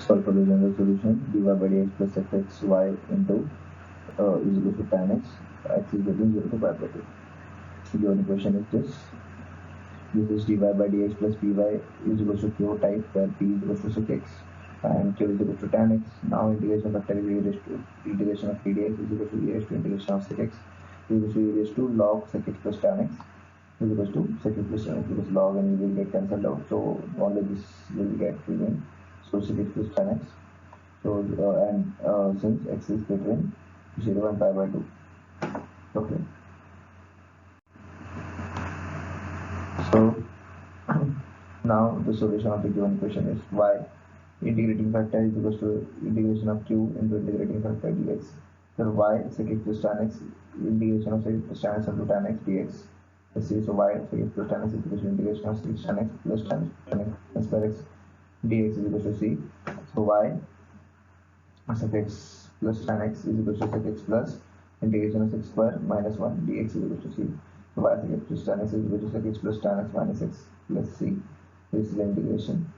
Solve for the general solution. dy by dx plus fxy into is equal to tan x. X is equal to 0 to pi by 2. The only question is this. This is dy by dx plus py is equal to q type, where p is equal to sec x and q is equal to tan x. Now integration of integration of p dx is equal to e raised to integration of sec x is equal to e raised to log sec x plus tan x is equal to sec x plus tan x, because log and e will get cancelled out, so only this will get remain. So sec x plus tan x. So since x is greater than 0 and pi by 2. Okay. So now the solution of the given question is y. Integrating factor is equal to integration of q into integrating factor dx. So y sec x plus tan x, integration of sec x plus tan x into tan x dx. Let's see, so y sec x plus tan x is equal to integration of sec x tan x plus tan x square x dx is equal to c. So y sec x plus tan x is equal to sec x plus integration of x square minus 1 dx is equal to c. So y sec x plus tan x is equal to sec x plus tan x minus x plus c. This is the integration.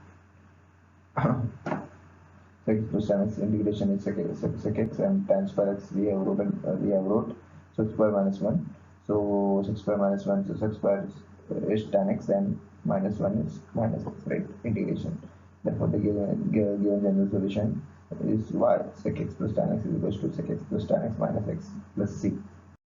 Sec x plus tan x integration is sec x and tan square x we have wrote so x square minus 1. So sec square minus 1, so sec square is tan x and minus 1 is minus x, right? Integration. Therefore the given general solution is y sec x plus tan x is equal to sec x plus tan x minus x plus c.